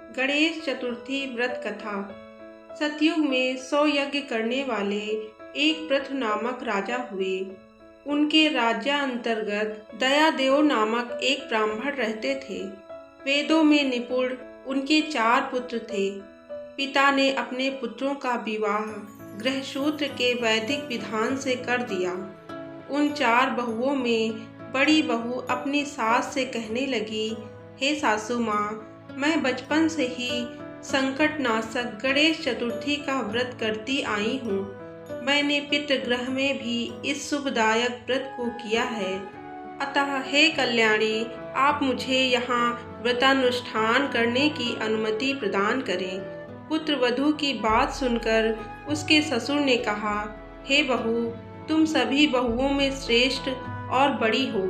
गणेश चतुर्थी व्रत कथा। सतयुग में 100 यज्ञ करने वाले एक पृथु नामक राजा हुए। उनके राज्यांतर्गत दयादेव नामक एक ब्राह्मण रहते थे। वेदों में निपुण उनके 4 पुत्र थे। पिता ने अपने पुत्रों का विवाह गृहसूत्र के वैदिक विधान से कर दिया। उन 4 बहुओं में बड़ी बहू अपनी सास से कहने लगी, हे सासू माँ, मैं बचपन से ही संकटनाशक गणेश चतुर्थी का व्रत करती आई हूँ। मैंने पितृगृह में भी इस शुभदायक व्रत को किया है। अतः हे कल्याणी, आप मुझे यहाँ व्रतानुष्ठान करने की अनुमति प्रदान करें। पुत्र वधू की बात सुनकर उसके ससुर ने कहा, हे बहू, तुम सभी बहुओं में श्रेष्ठ और बड़ी हो।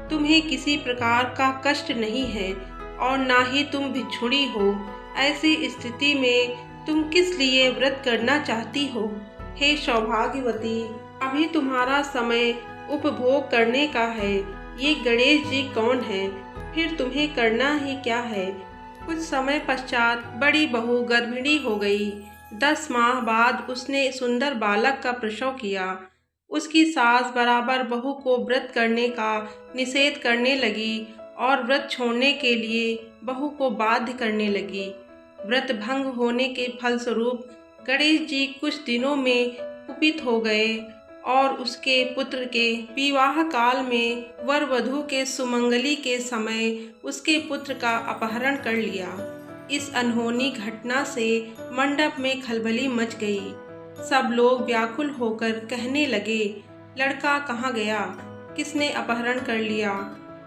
तुम्हें किसी प्रकार का कष्ट नहीं है और ना ही तुम भिक्षुणी हो। ऐसी स्थिति में तुम किस लिए व्रत करना चाहती हो? हे सौभाग्यवती, अभी तुम्हारा समय उपभोग करने का है। ये गणेश जी कौन है? फिर तुम्हें करना ही क्या है? कुछ समय पश्चात बड़ी बहू गर्भिणी हो गई। 10 माह बाद उसने सुंदर बालक का प्रसव किया। उसकी सास बराबर बहू को व्रत करने का निषेध करने लगी और व्रत छोड़ने के लिए बहू को बाध्य करने लगी। व्रत भंग होने के फलस्वरूप गणेश जी कुछ दिनों में कुपित हो गए और उसके पुत्र के विवाह काल में वर वधू के सुमंगली के समय उसके पुत्र का अपहरण कर लिया। इस अनहोनी घटना से मंडप में खलबली मच गई। सब लोग व्याकुल होकर कहने लगे, लड़का कहाँ गया? किसने अपहरण कर लिया?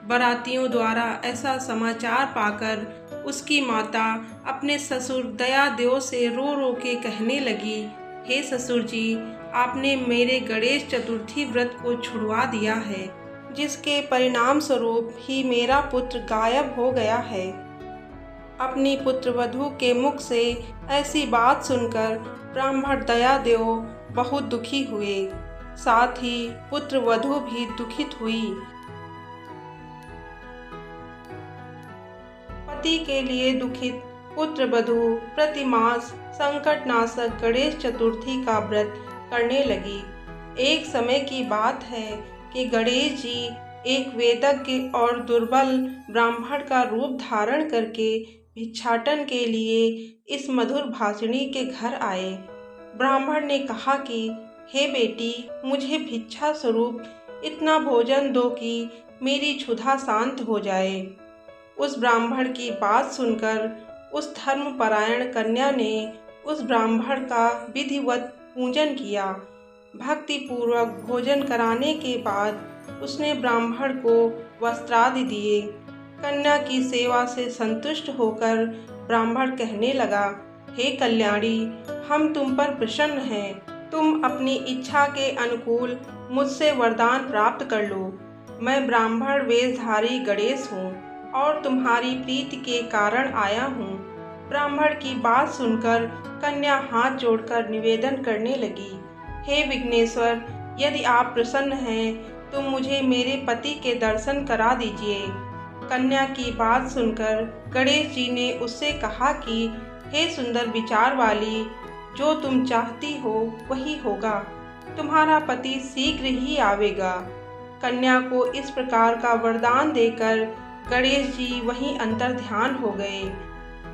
बारातियों द्वारा ऐसा समाचार पाकर उसकी माता अपने ससुर दयादेव से रो रो के कहने लगी, हे ससुर जी, आपने मेरे गणेश चतुर्थी व्रत को छुड़वा दिया है, जिसके परिणाम स्वरूप ही मेरा पुत्र गायब हो गया है। अपनी पुत्र वधू के मुख से ऐसी बात सुनकर ब्राह्मण दयादेव बहुत दुखी हुए। साथ ही पुत्र वधू भी दुखित हुई। पति के लिए दुखित पुत्र वधू प्रतिमास संकटनाशक गणेश चतुर्थी का व्रत करने लगी। एक समय की बात है कि गणेश जी एक वेदज्ञ और दुर्बल ब्राह्मण का रूप धारण करके भिक्षाटन के लिए इस मधुर भाषिणी के घर आए। ब्राह्मण ने कहा कि हे बेटी, मुझे भिक्षा स्वरूप इतना भोजन दो कि मेरी क्षुधा शांत हो जाए। उस ब्राह्मण की बात सुनकर उस धर्मपरायण कन्या ने उस ब्राह्मण का विधिवत पूजन किया। भक्ति पूर्वक भोजन कराने के बाद उसने ब्राह्मण को वस्त्रादि दिए। कन्या की सेवा से संतुष्ट होकर ब्राह्मण कहने लगा, हे कल्याणी, हम तुम पर प्रसन्न हैं। तुम अपनी इच्छा के अनुकूल मुझसे वरदान प्राप्त कर लो। मैं ब्राह्मण वेशधारी गणेश हूँ और तुम्हारी प्रीति के कारण आया हूँ। ब्राह्मण की बात सुनकर कन्या हाथ जोड़कर निवेदन करने लगी, हे विघ्नेश्वर, यदि आप प्रसन्न हैं तो मुझे मेरे पति के दर्शन करा दीजिए। कन्या की बात सुनकर गणेश जी ने उससे कहा कि हे सुंदर विचार वाली, जो तुम चाहती हो वही होगा। तुम्हारा पति शीघ्र ही आवेगा। कन्या को इस प्रकार का वरदान देकर गणेश जी वहीं अंतर्ध्यान हो गए।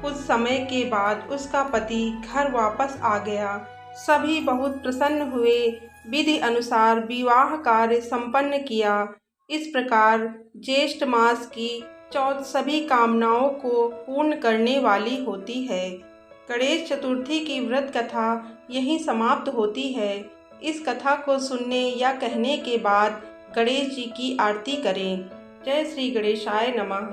कुछ समय के बाद उसका पति घर वापस आ गया। सभी बहुत प्रसन्न हुए। विधि अनुसार विवाह कार्य संपन्न किया। इस प्रकार ज्येष्ठ मास की चौथ सभी कामनाओं को पूर्ण करने वाली होती है। गणेश चतुर्थी की व्रत कथा यहीं समाप्त होती है। इस कथा को सुनने या कहने के बाद गणेश जी की आरती करें। जय श्री गणेशाय नमः।